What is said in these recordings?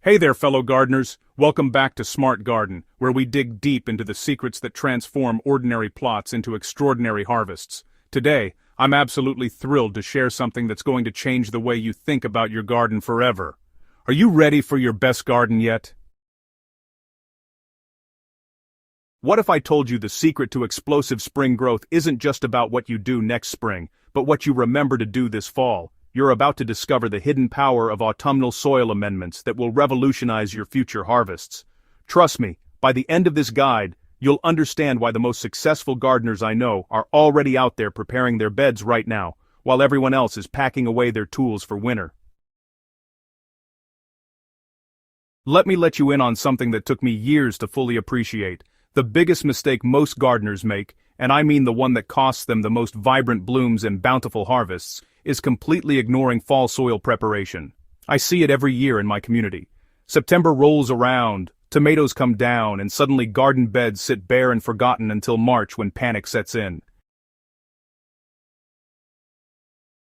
Hey there, fellow gardeners. Welcome back to Smart Garden, where we dig deep into the secrets that transform ordinary plots into extraordinary harvests. Today, I'm absolutely thrilled to share something that's going to change the way you think about your garden forever. Are you ready for your best garden yet? What if I told you the secret to explosive spring growth isn't just about what you do next spring, but what you remember to do this fall? You're about to discover the hidden power of autumnal soil amendments that will revolutionize your future harvests. Trust me, by the end of this guide, you'll understand why the most successful gardeners I know are already out there preparing their beds right now, while everyone else is packing away their tools for winter. Let me let you in on something that took me years to fully appreciate. The biggest mistake most gardeners make, and I mean the one that costs them the most vibrant blooms and bountiful harvests, is completely ignoring fall soil preparation. I see it every year in my community. September rolls around, tomatoes come down, and suddenly garden beds sit bare and forgotten until March when panic sets in.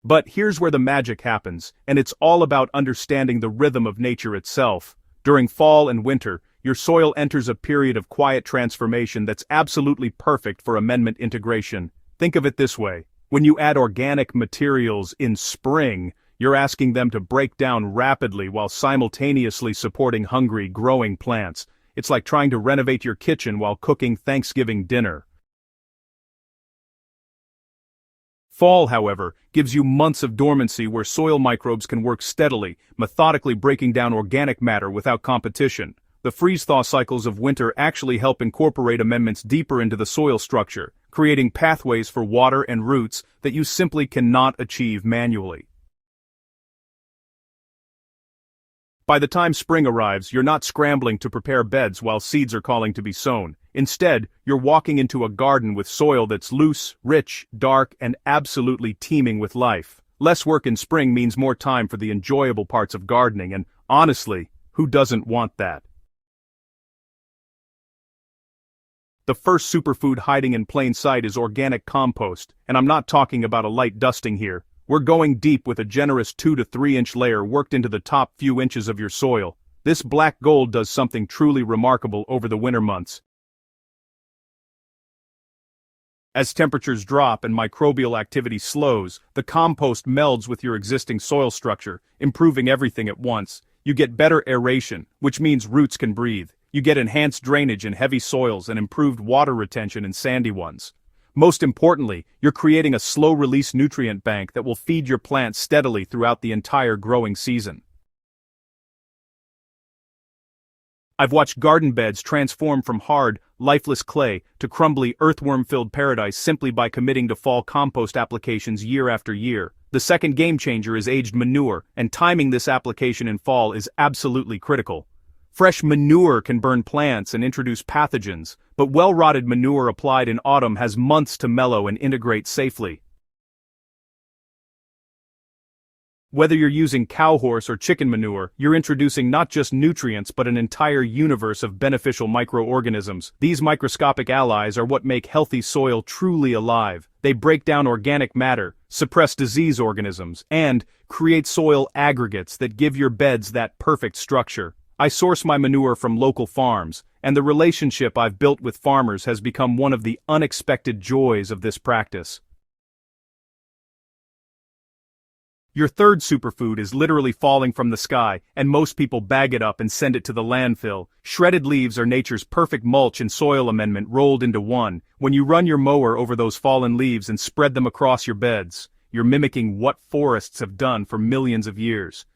But here's where the magic happens, and it's all about understanding the rhythm of nature itself. During fall and winter, your soil enters a period of quiet transformation that's absolutely perfect for amendment integration. Think of it this way. When you add organic materials in spring, you're asking them to break down rapidly while simultaneously supporting hungry, growing plants. It's like trying to renovate your kitchen while cooking Thanksgiving dinner. Fall, however, gives you months of dormancy where soil microbes can work steadily, methodically breaking down organic matter without competition. The freeze-thaw cycles of winter actually help incorporate amendments deeper into the soil structure, creating pathways for water and roots that you simply cannot achieve manually. By the time spring arrives, you're not scrambling to prepare beds while seeds are calling to be sown. Instead, you're walking into a garden with soil that's loose, rich, dark, and absolutely teeming with life. Less work in spring means more time for the enjoyable parts of gardening, and honestly, who doesn't want that? The first superfood hiding in plain sight is organic compost, and I'm not talking about a light dusting here. We're going deep with a generous 2 to 3 inch layer worked into the top few inches of your soil. This black gold does something truly remarkable over the winter months. As temperatures drop and microbial activity slows, the compost melds with your existing soil structure, improving everything at once. You get better aeration, which means roots can breathe. You get enhanced drainage in heavy soils and improved water retention in sandy ones. Most importantly, you're creating a slow-release nutrient bank that will feed your plants steadily throughout the entire growing season. I've watched garden beds transform from hard, lifeless clay to crumbly, earthworm-filled paradise simply by committing to fall compost applications year after year. The second game changer is aged manure, and timing this application in fall is absolutely critical. Fresh manure can burn plants and introduce pathogens, but well-rotted manure applied in autumn has months to mellow and integrate safely. Whether you're using cow, horse, or chicken manure, you're introducing not just nutrients but an entire universe of beneficial microorganisms. These microscopic allies are what make healthy soil truly alive. They break down organic matter, suppress disease organisms, and create soil aggregates that give your beds that perfect structure. I source my manure from local farms, and the relationship I've built with farmers has become one of the unexpected joys of this practice. Your third superfood is literally falling from the sky, and most people bag it up and send it to the landfill. Shredded leaves are nature's perfect mulch and soil amendment rolled into one. When you run your mower over those fallen leaves and spread them across your beds, you're mimicking what forests have done for millions of years.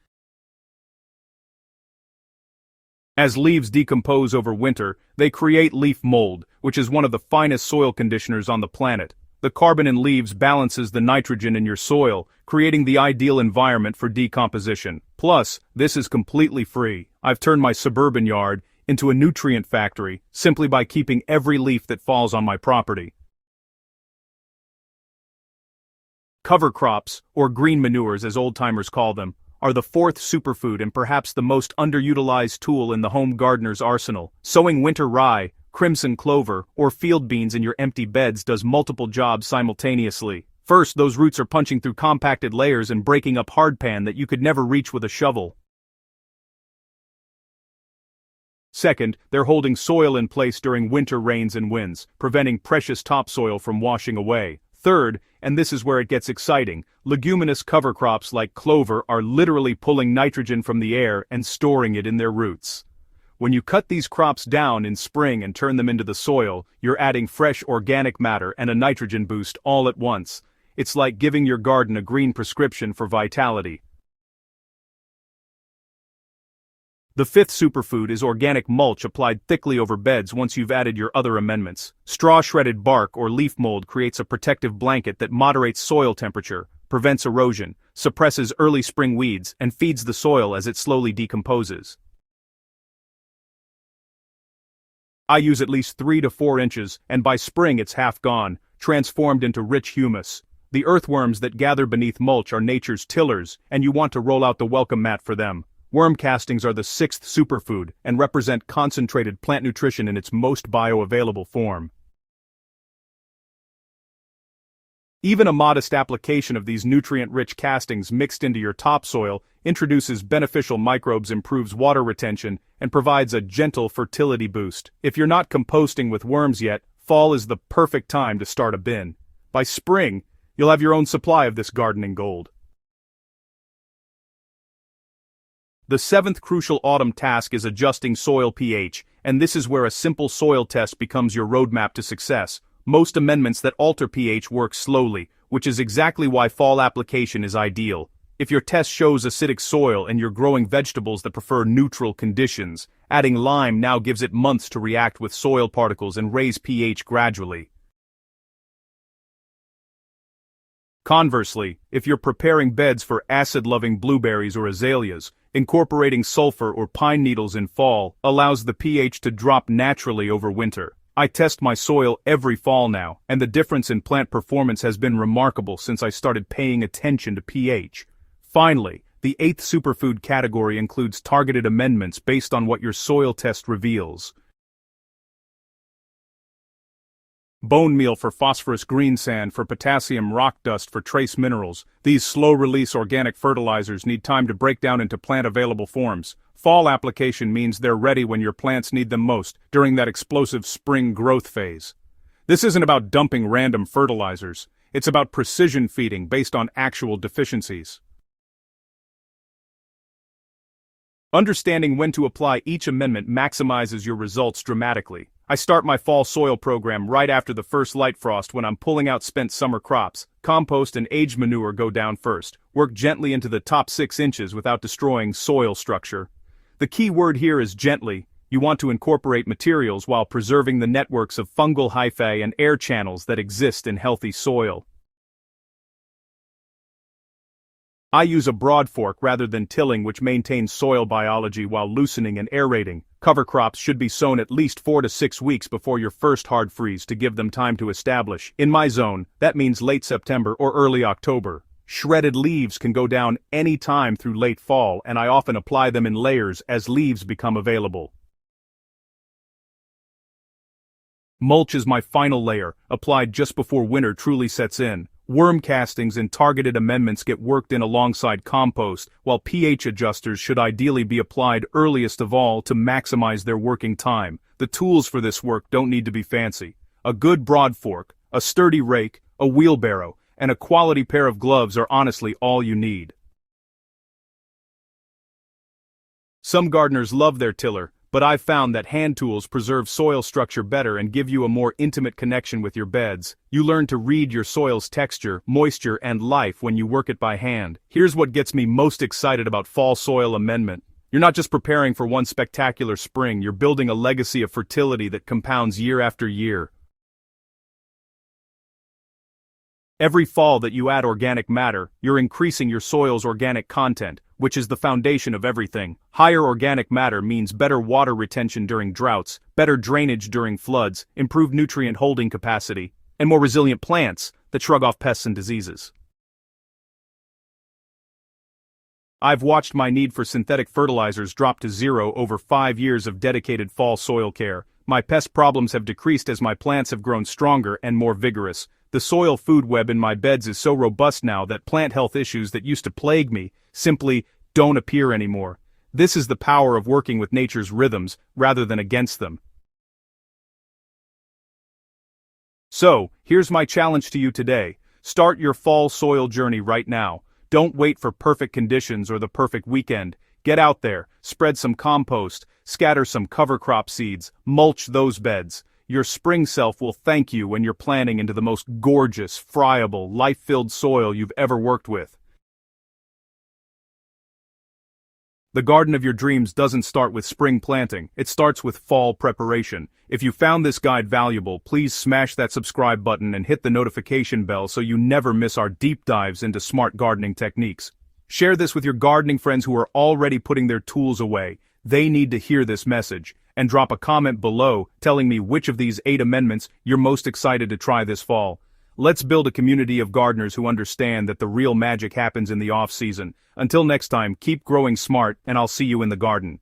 As leaves decompose over winter, they create leaf mold, which is one of the finest soil conditioners on the planet. The carbon in leaves balances the nitrogen in your soil, creating the ideal environment for decomposition. Plus, this is completely free. I've turned my suburban yard into a nutrient factory simply by keeping every leaf that falls on my property. Cover crops, or green manures as old-timers call them, are the fourth superfood and perhaps the most underutilized tool in the home gardener's arsenal. Sowing winter rye, crimson clover, or field beans in your empty beds does multiple jobs simultaneously. First, those roots are punching through compacted layers and breaking up hardpan that you could never reach with a shovel. Second, they're holding soil in place during winter rains and winds, preventing precious topsoil from washing away. Third, and this is where it gets exciting, leguminous cover crops like clover are literally pulling nitrogen from the air and storing it in their roots. When you cut these crops down in spring and turn them into the soil, you're adding fresh organic matter and a nitrogen boost all at once. It's like giving your garden a green prescription for vitality. The fifth superfood is organic mulch applied thickly over beds once you've added your other amendments. Straw shredded bark or leaf mold creates a protective blanket that moderates soil temperature, prevents erosion, suppresses early spring weeds, and feeds the soil as it slowly decomposes. I use at least 3 to 4 inches, and by spring it's half gone, transformed into rich humus. The earthworms that gather beneath mulch are nature's tillers, and you want to roll out the welcome mat for them. Worm castings are the sixth superfood and represent concentrated plant nutrition in its most bioavailable form. Even a modest application of these nutrient-rich castings mixed into your topsoil introduces beneficial microbes, improves water retention, and provides a gentle fertility boost. If you're not composting with worms yet, fall is the perfect time to start a bin. By spring, you'll have your own supply of this gardening gold. The seventh crucial autumn task is adjusting soil pH, and this is where a simple soil test becomes your roadmap to success. Most amendments that alter pH work slowly, which is exactly why fall application is ideal. If your test shows acidic soil and you're growing vegetables that prefer neutral conditions, adding lime now gives it months to react with soil particles and raise pH gradually. Conversely, if you're preparing beds for acid-loving blueberries or azaleas, incorporating sulfur or pine needles in fall allows the pH to drop naturally over winter. I test my soil every fall now, and the difference in plant performance has been remarkable since I started paying attention to pH. Finally, the eighth superfood category includes targeted amendments based on what your soil test reveals. Bone meal for phosphorus, green sand for potassium, rock dust for trace minerals. These slow-release organic fertilizers need time to break down into plant-available forms. Fall application means they're ready when your plants need them most, during that explosive spring growth phase. This isn't about dumping random fertilizers. It's about precision feeding based on actual deficiencies. Understanding when to apply each amendment maximizes your results dramatically. I start my fall soil program right after the first light frost when I'm pulling out spent summer crops. Compost and aged manure go down first. Work gently into the top 6 inches without destroying soil structure. The key word here is gently. You want to incorporate materials while preserving the networks of fungal hyphae and air channels that exist in healthy soil. I use a broad fork rather than tilling, which maintains soil biology while loosening and aerating. Cover crops should be sown at least 4 to 6 weeks before your first hard freeze to give them time to establish. In my zone, that means late September or early October. Shredded leaves can go down any time through late fall, and I often apply them in layers as leaves become available. Mulch is my final layer, applied just before winter truly sets in. Worm castings and targeted amendments get worked in alongside compost, while pH adjusters should ideally be applied earliest of all to maximize their working time. The tools for this work don't need to be fancy. A good broad fork, a sturdy rake, a wheelbarrow, and a quality pair of gloves are honestly all you need. Some gardeners love their tiller, but I've found that hand tools preserve soil structure better and give you a more intimate connection with your beds. You learn to read your soil's texture, moisture, and life when you work it by hand. Here's what gets me most excited about fall soil amendment. You're not just preparing for one spectacular spring, you're building a legacy of fertility that compounds year after year. Every fall that you add organic matter, you're increasing your soil's organic content, which is the foundation of everything. Higher organic matter means better water retention during droughts, better drainage during floods, improved nutrient holding capacity, and more resilient plants that shrug off pests and diseases. I've watched my need for synthetic fertilizers drop to zero over 5 years of dedicated fall soil care. My pest problems have decreased as my plants have grown stronger and more vigorous. The soil food web in my beds is so robust now that plant health issues that used to plague me simply don't appear anymore. This is the power of working with nature's rhythms, rather than against them. So, here's my challenge to you today. Start your fall soil journey right now. Don't wait for perfect conditions or the perfect weekend. Get out there, spread some compost, scatter some cover crop seeds, mulch those beds. Your spring self will thank you when you're planting into the most gorgeous, friable, life-filled soil you've ever worked with. The garden of your dreams doesn't start with spring planting, it starts with fall preparation. If you found this guide valuable, please smash that subscribe button and hit the notification bell so you never miss our deep dives into smart gardening techniques. Share this with your gardening friends who are already putting their tools away. They need to hear this message. And drop a comment below telling me which of these 8 amendments you're most excited to try this fall. Let's build a community of gardeners who understand that the real magic happens in the off-season. Until next time, keep growing smart, and I'll see you in the garden.